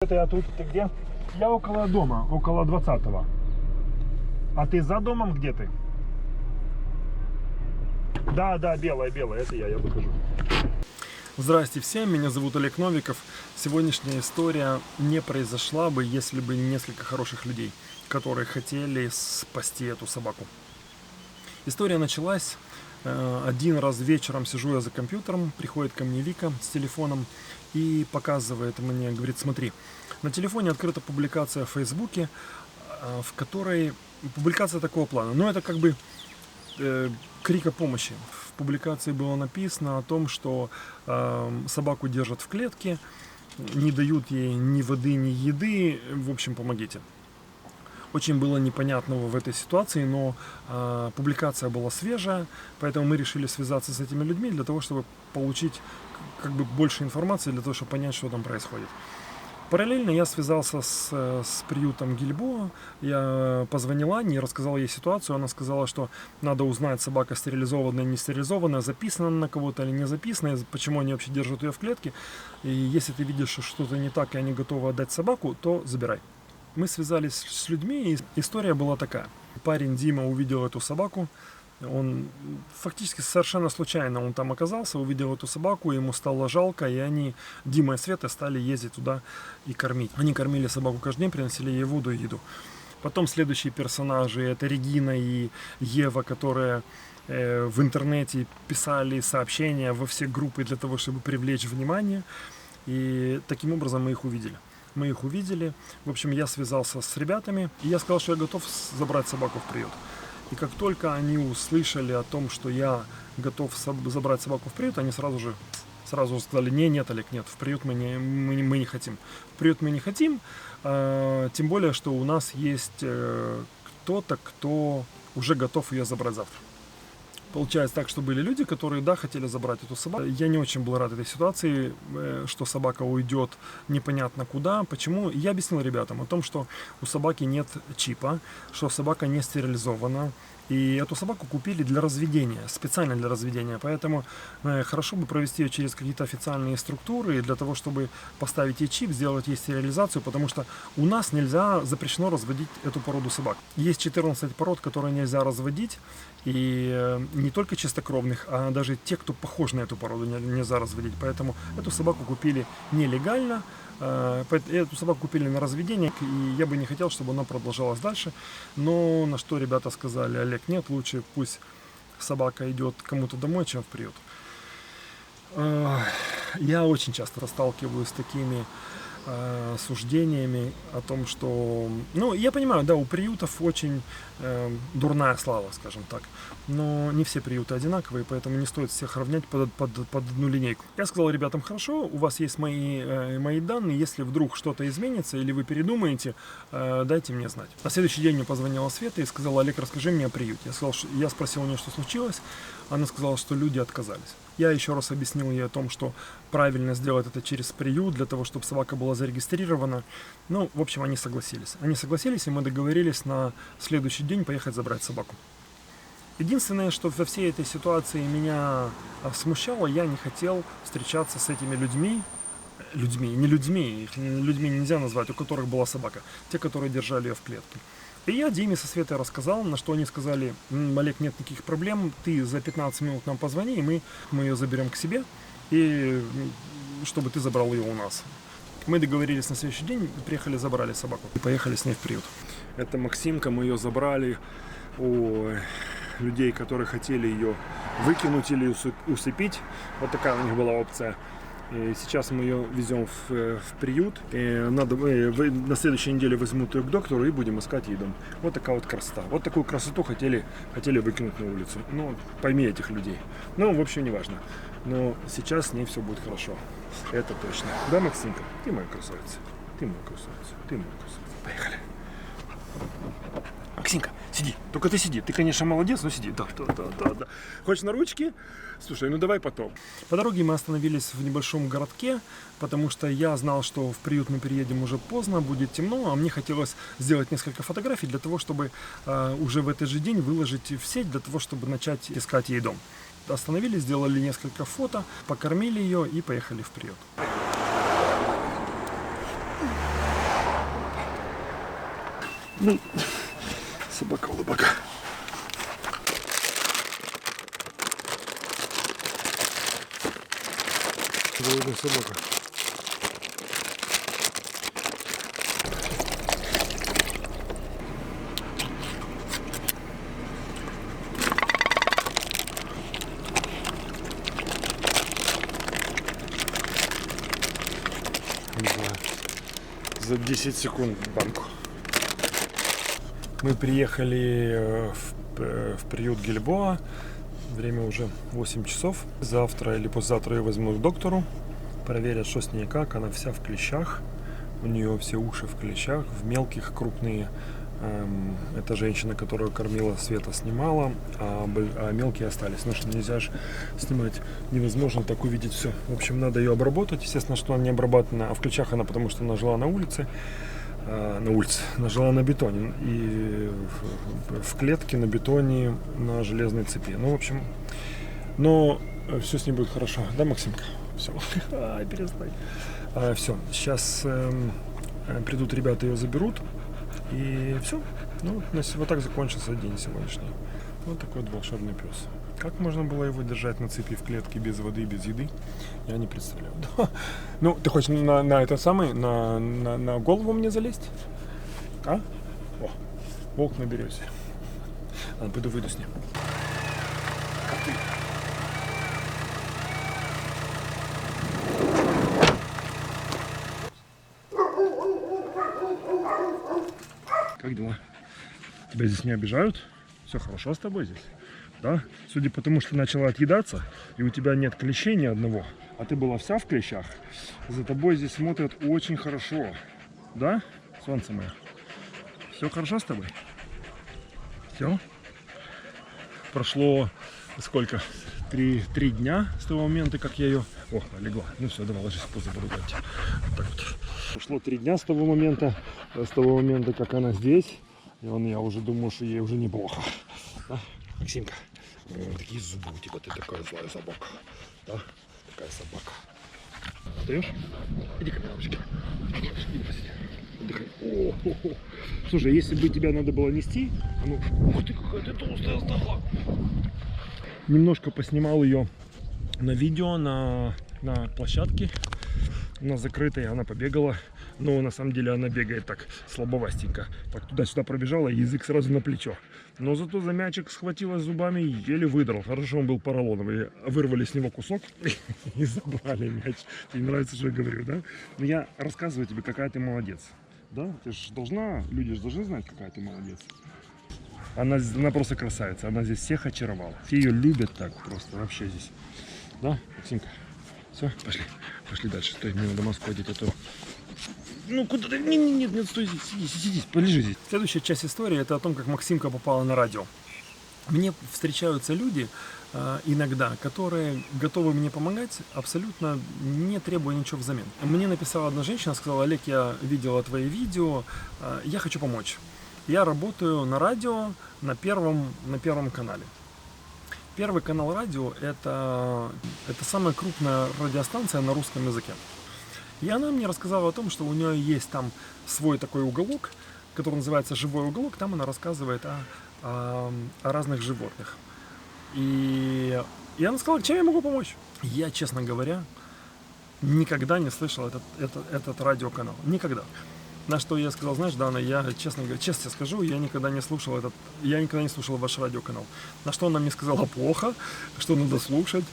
Это я тут, ты где? Я около дома, около 20-го. А ты за домом где ты? Да, белая, это я выхожу. Здрасте всем, меня зовут Олег Новиков. Сегодняшняя история не произошла бы, если бы не несколько хороших людей, которые хотели спасти эту собаку. История началась. Один раз вечером сижу я за компьютером, приходит ко мне Вика с телефоном и показывает мне, говорит: смотри, на телефоне открыта публикация в Фейсбуке, в которой публикация такого плана. Но это как бы крик о помощи. В публикации было написано о том, что собаку держат в клетке, не дают ей ни воды, ни еды, в общем, помогите. Очень было непонятного в этой ситуации, но публикация была свежая, поэтому мы решили связаться с этими людьми для того, чтобы получить как бы больше информации, для того, чтобы понять, что там происходит. Параллельно я связался с приютом Гильбоа, я позвонил Анне, рассказал ей ситуацию, она сказала, что надо узнать, собака стерилизованная, не стерилизованная, записана на кого-то или не записана, почему они вообще держат ее в клетке, и если ты видишь, что что-то не так, и они готовы отдать собаку, то забирай. Мы связались с людьми, и история была такая. Парень Дима увидел эту собаку, он фактически совершенно случайно он там оказался, увидел эту собаку, ему стало жалко, и они, Дима и Света, стали ездить туда и кормить. Они кормили собаку каждый день, приносили ей воду и еду. Потом следующие персонажи, это Регина и Ева, которые в интернете писали сообщения во все группы для того, чтобы привлечь внимание, и таким образом мы их увидели. В общем, я связался с ребятами, и я сказал, что я готов забрать собаку в приют. И как только они услышали о том, что я готов забрать собаку в приют, они сразу же сказали: нет, Олег, нет, в приют мы не хотим. В приют мы не хотим, тем более, что у нас есть кто-то, кто уже готов ее забрать завтра. Получается так, что были люди, которые, да, хотели забрать эту собаку. Я не очень был рад этой ситуации, что собака уйдет непонятно куда. Почему? Я объяснил ребятам о том, что у собаки нет чипа, что собака не стерилизована. И эту собаку купили для разведения, специально для разведения. Поэтому хорошо бы провести ее через какие-то официальные структуры, для того, чтобы поставить ей чип, сделать ей стерилизацию, потому что у нас запрещено разводить эту породу собак. Есть 14 пород, которые нельзя разводить, и не только чистокровных, а даже те, кто похож на эту породу, нельзя разводить. Поэтому эту собаку купили нелегально. Эту собаку купили на разведение, и я бы не хотел, чтобы она продолжалась дальше. Но на что ребята сказали: Олег, нет, лучше пусть собака идет кому-то домой, чем в приют. Я очень часто сталкиваюсь с такими суждениями о том, что... Ну, я понимаю, да, у приютов очень дурная слава, скажем так. Но не все приюты одинаковые, поэтому не стоит всех равнять под одну линейку. Я сказал ребятам: хорошо, у вас есть мои данные, если вдруг что-то изменится или вы передумаете, дайте мне знать. На следующий день мне позвонила Света и сказала: Олег, расскажи мне о приюте. Я спросил у нее, что случилось. Она сказала, что люди отказались. Я еще раз объяснил ей о том, что правильно сделать это через приют, для того, чтобы собака была зарегистрирована. Ну, в общем, они согласились. И мы договорились на следующий день поехать забрать собаку. Единственное, что во всей этой ситуации меня смущало, я не хотел встречаться с этими людьми, их людьми нельзя назвать, у которых была собака, те, которые держали ее в клетке. И я Диме со Светой рассказал, на что они сказали: Олег, нет никаких проблем, ты за 15 минут нам позвони, и мы ее заберем к себе, и чтобы ты забрал ее у нас. Мы договорились на следующий день, приехали, забрали собаку и поехали с ней в приют. Это Максимка, мы ее забрали у людей, которые хотели ее выкинуть или усыпить. Вот такая у них была опция. И сейчас мы ее везем в приют. И на следующей неделе возьмут ее к доктору и будем искать ей дом. Вот такая вот красота. Вот такую красоту хотели выкинуть на улицу. Ну, пойми этих людей. Ну, в общем, не важно. Но сейчас с ней все будет хорошо. Это точно. Да, Максимка? Ты моя красавица. Поехали. Максимка, сиди. Только ты сиди. Ты, конечно, молодец, но сиди. Да. Хочешь на ручки? Слушай, ну давай потом. По дороге мы остановились в небольшом городке, потому что я знал, что в приют мы приедем уже поздно, будет темно, а мне хотелось сделать несколько фотографий для того, чтобы уже в этот же день выложить в сеть, для того, чтобы начать искать ей дом. Остановились, сделали несколько фото, покормили ее и поехали в приют. Ну, собака-улыбака. Голодная собака. За 10 секунд банку. Мы приехали в приют Гильбоа. Время уже 8 часов. Завтра или послезавтра ее возьму к доктору. Проверят, что с ней как. Она вся в клещах. У нее все уши в клещах. В мелких, крупные. Это женщина, которую кормила, Света снимала. А мелкие остались. Потому что нельзя же снимать. Невозможно так увидеть все. В общем, надо ее обработать. Естественно, что она не обрабатана. А в клещах она, потому что она жила на улице. Она жила на бетоне и в клетке на бетоне на железной цепи. Ну, в общем, но все с ней будет хорошо, да, Максимка? Все, перестань. Все, сейчас придут ребята, ее заберут, и все. Ну, вот так закончился день сегодняшний. Вот такой вот волшебный пес. Как можно было его держать на цепи в клетке без воды, без еды, я не представляю. Ну, ты хочешь на это самое, на голову мне залезть? А? О, волк на березе. Ладно, пойду выйду с ним. Как дела? Тебя здесь не обижают? Все хорошо с тобой здесь? Да? Судя по тому, что начала отъедаться, и у тебя нет клещей ни одного, а ты была вся в клещах, за тобой здесь смотрят очень хорошо. Да, солнце мое? Все хорошо с тобой? Все? Прошло сколько? Три дня с того момента, как я ее... О, легла. Ну все, давай ложись в позу, буду гулять. Вот так вот. Прошло 3 дня с того момента, как она здесь. И я уже думаю, что ей уже неплохо. Да? Максимка, такие зубы у тебя, ты такая злая собака. Да? Такая собака. Встаешь? Иди ко мне, ручки. Иди посиди. Отдыхай. Слушай, если бы тебя надо было нести, ну, ух ты, какая ты толстая стала. Немножко поснимал ее на видео, на площадке. Она закрытая, она побегала. Но на самом деле она бегает так слабовастенько. Так туда-сюда пробежала, и язык сразу на плечо. Но зато за мячик схватилась зубами и еле выдрал. Хорошо, он был поролоновый. Вырвали с него кусок и забрали мяч. Тебе нравится, что я говорю, да? Но я рассказываю тебе, какая ты молодец. Да? Ты же должна, люди же должны знать, какая ты молодец. Она просто красавица. Она здесь всех очаровала. Все ее любят так просто вообще здесь. Да, Максимка? Все, пошли дальше. Стой, мне надо маску одеть, а то... Ну куда ты? Нет, стой здесь, сиди, полежи здесь. Следующая часть истории — это о том, как Максимка попала на радио. Мне встречаются люди иногда, которые готовы мне помогать, абсолютно не требуя ничего взамен. Мне написала одна женщина, сказала: Олег, я видела твои видео, я хочу помочь. Я работаю на радио на первом канале. Первый канал радио — это самая крупная радиостанция на русском языке. И она мне рассказала о том, что у нее есть там свой такой уголок, который называется «Живой уголок». Там она рассказывает о разных животных. И она сказала, чем я могу помочь. Я, честно говоря, никогда не слышал этот радиоканал. Никогда. На что я сказал: знаешь, Дана, я честно скажу, я никогда не слушал ваш радиоканал. На что она мне сказала: плохо, что надо слушать.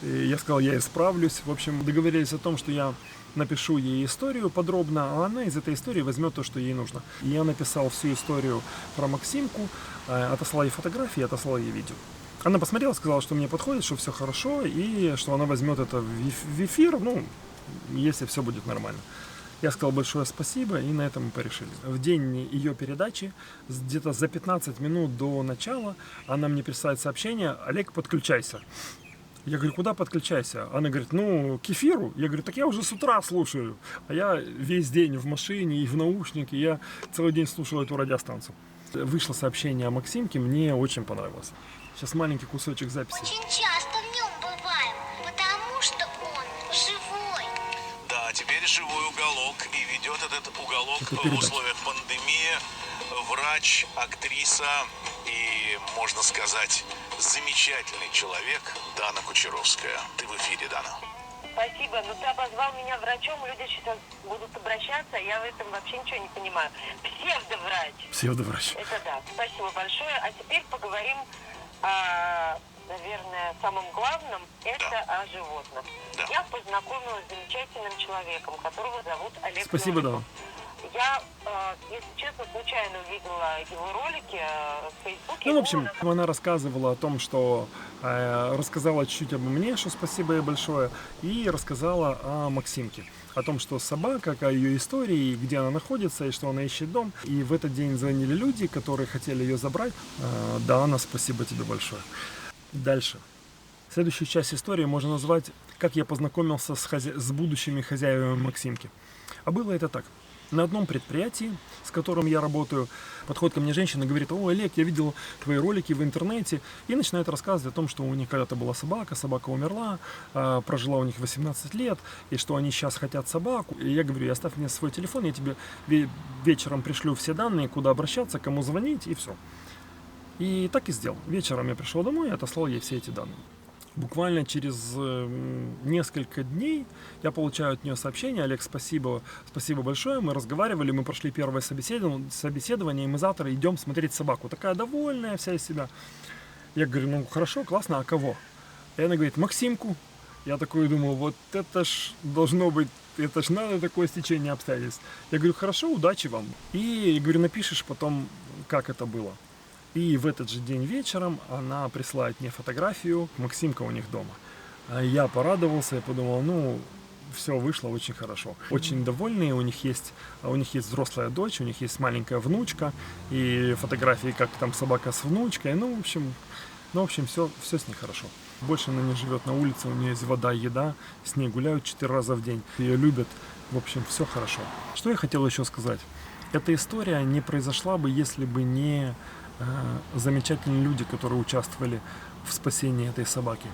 И я сказал: я исправлюсь. В общем, договорились о том, что я напишу ей историю подробно, а она из этой истории возьмет то, что ей нужно. И я написал всю историю про Максимку, отослал ей фотографии, отослал ей видео. Она посмотрела, сказала, что мне подходит, что все хорошо, и что она возьмет это в эфир, ну, если все будет нормально. Я сказал большое спасибо, и на этом мы порешили. В день ее передачи, где-то за 15 минут до начала, она мне присылает сообщение: Олег, подключайся. Я говорю: куда подключайся? Она говорит: ну, к эфиру. Я говорю: так я уже с утра слушаю. А я весь день в машине и в наушнике, я целый день слушал эту радиостанцию. Вышло сообщение о Максимке, мне очень понравилось. Сейчас маленький кусочек записи. Очень часто в нем бываем, потому что он живой. Да, теперь живой уголок, и ведет этот уголок Это в передача. условиях пандемии. Врач, актриса и, можно сказать, замечательный человек Дана Кучеровская. Ты в эфире, Дана. Спасибо, но ты обозвал меня врачом, люди сейчас будут обращаться, я в этом вообще ничего не понимаю. Псевдоврач. Псевдоврач. Это да, спасибо большое. А теперь поговорим наверное, самым главным, это о животных. Да. Я познакомилась с замечательным человеком, которого зовут Олег Спасибо, Новиков. да. Я, если честно, случайно увидела его ролики в Фейсбуке. Ну, в общем, она рассказывала о том, что рассказала чуть-чуть обо мне, что спасибо ей большое, и рассказала о Максимке. О том, что собака, о ее истории, где она находится, и что она ищет дом. И в этот день звонили люди, которые хотели ее забрать. Дана, спасибо тебе большое. Дальше. Следующую часть истории можно назвать «Как я познакомился с будущими хозяевами Максимки». А было это так. На одном предприятии, с которым я работаю, подходит ко мне женщина и говорит: «О, Олег, я видел твои ролики в интернете», и начинает рассказывать о том, что у них когда-то была собака умерла, прожила у них 18 лет, и что они сейчас хотят собаку. И я говорю: оставь мне свой телефон, я тебе вечером пришлю все данные, куда обращаться, кому звонить, и все. И так и сделал. Вечером я пришел домой и отослал ей все эти данные. Буквально через несколько дней я получаю от нее сообщение: Олег, спасибо большое, мы разговаривали, мы прошли первое собеседование, и мы завтра идем смотреть собаку. Такая довольная вся из себя. Я говорю: ну хорошо, классно, а кого? И она говорит: Максимку. Я такой думаю: вот это ж должно быть, это ж надо такое стечение обстоятельств. Я говорю: хорошо, удачи вам. И говорю: напишешь потом, как это было. И в этот же день вечером она присылает мне фотографию, Максимка у них дома. А я порадовался, я подумал: ну, все вышло очень хорошо. Очень довольные, у них есть взрослая дочь, у них есть маленькая внучка, и фотографии, как там собака с внучкой. Ну, в общем, все с ней хорошо. Больше она не живет на улице, у нее есть вода, еда, с ней гуляют 4 раза в день, ее любят. В общем, все хорошо. Что я хотел еще сказать? Эта история не произошла бы, если бы не замечательные люди, которые участвовали в спасении этой собаки.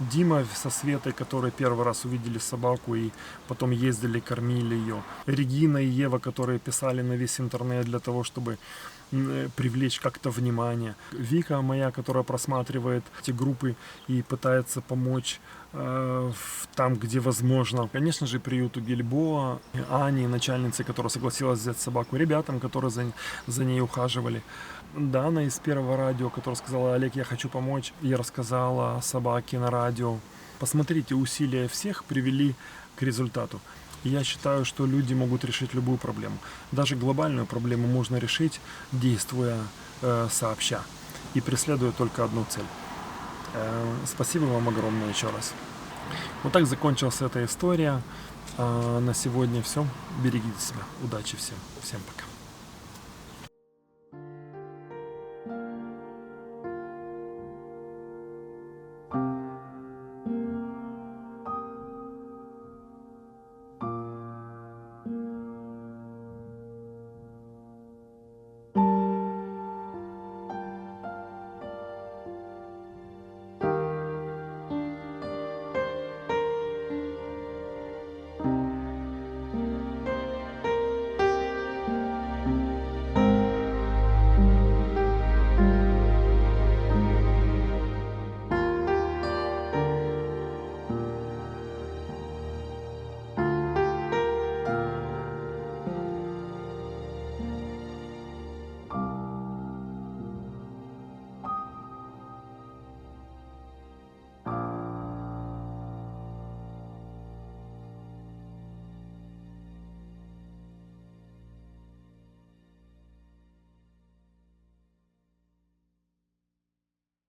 Дима со Светой, которые первый раз увидели собаку и потом ездили, кормили ее. Регина и Ева, которые писали на весь интернет для того, чтобы привлечь как-то внимание. Вика моя, которая просматривает эти группы и пытается помочь там, где возможно. Конечно же, приюту Гильбоа, Ане, начальнице, которая согласилась взять собаку, ребятам, которые за ней ухаживали. Дана из Первого радио, которая сказала: Олег, я хочу помочь. Я рассказала о собаке на радио. Посмотрите, усилия всех привели к результату. И я считаю, что люди могут решить любую проблему. Даже глобальную проблему можно решить, действуя сообща и преследуя только одну цель. Спасибо вам огромное еще раз. Вот так закончилась эта история. На сегодня все. Берегите себя. Удачи всем. Всем пока.